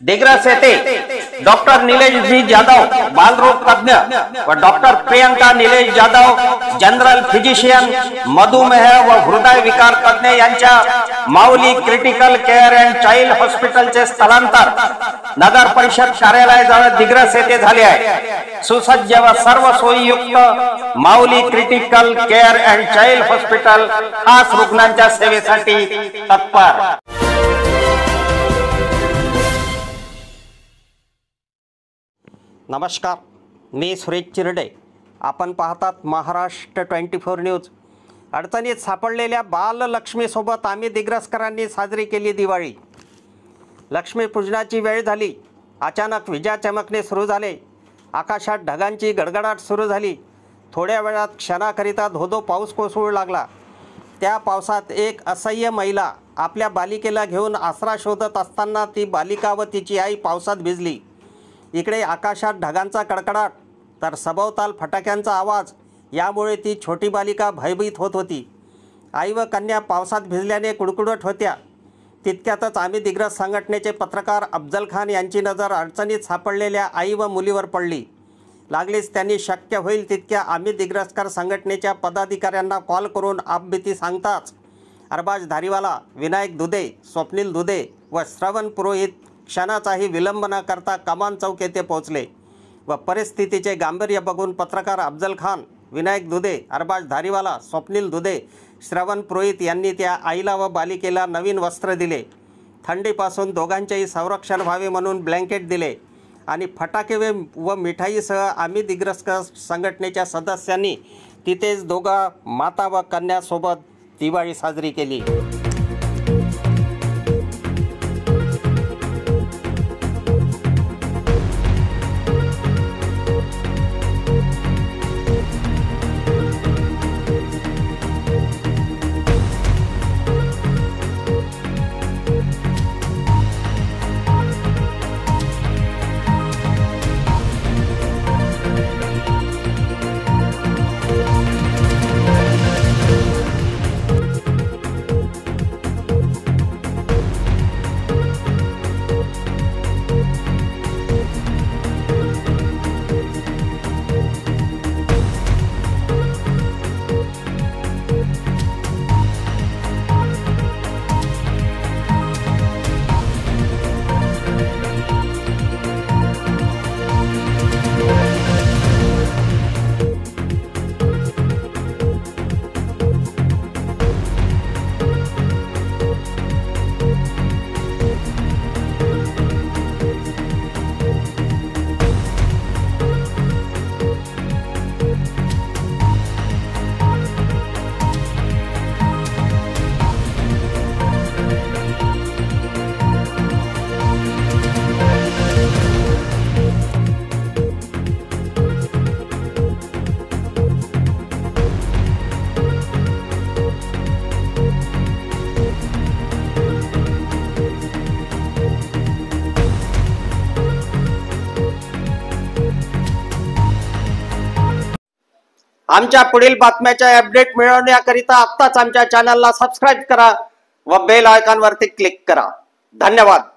दिग्रस येथे डॉक्टर निलेश जी यादव बालरोग तज्ञ व doctor Priyanka Nilesh Yadav general physician मधुमेह व हृदय विकार तज्ञ यांच्या माऊली क्रिटिकल केअर अँड चाइल्ड हॉस्पिटलचे स्थलांतर नगर परिषद कार्यालयाजवळ दिग्रस येथे झाले आहे। सुसज्ज व सर्व सोयीयुक्त Mauli critical care and child hospital खास रुग्णांच्या सेवेसाठी तत्पर। नमस्कार, मी सुरेश चिरडे। आपण पाहतात महाराष्ट्र 24 न्यूज। अडचणीत सापडलेल्या बाललक्ष्मीसोबत आम्ही दिग्रसकरांनी साजरी केली दिवाळी। लक्ष्मीपूजनाची वेळ झाली। अचानक विजा चमकणे सुरू झाले। आकाशात ढगांची गडगडाट सुरू झाली। थोड्या वेळात क्षणाकरिता धोधो पाऊस कोसळू लागला। त्या पावसात एक असह्य महिला आपल्या बालिकेला घेऊन आसरा शोधत असताना ती बालिका व तिची आई पावसात भिजली। इकडे आकाशात ढगांचा कडकडाट तर सभोवताल फटाक्यांचा आवाज, यामुळे ती छोटी बालिका भयभीत होत होती। आई व कन्या पावसात भिजल्याने कुडकुडत होत्या। तितक्यातच आम्ही दिग्रस संघटनेचे पत्रकार अफजल खान यांची नजर अडचणीत सापडलेल्या आई व मुलीवर पडली। लागलीच त्यांनी शक्य होईल तितक्या आम्ही दिग्रसकर संघटनेच्या पदाधिकाऱ्यांना कॉल करून आपबीती सांगताच अरबाज धारीवाला, विनायक दुधे, स्वप्नील दुधे व श्रवण पुरोहित क्षणाचाही विलंब न करता कमान चौक येथे पोहोचले व परिस्थितीचे गांभीर्य बघून पत्रकार अफजल खान, विनायक दुधे, अरबाज धारीवाला, स्वप्नील दुधे, श्रवण पुरोहित यांनी त्या आईला व बालिकेला नवीन वस्त्र दिले। थंडीपासून दोघांचेही संरक्षण व्हावे म्हणून ब्लँकेट दिले आणि फटाके व मिठाईसह आम्ही दिग्रसकर संघटनेच्या सदस्यांनी तिथेच दोघा माता व कन्यासोबत दिवाळी साजरी केली। आमच्या पुढील बातम्याचे अपडेट मिळवण्याकरिता आत्ताच आमच्या चॅनलला सबस्क्राइब करा व बेल आयकॉनवरती क्लिक करा। धन्यवाद।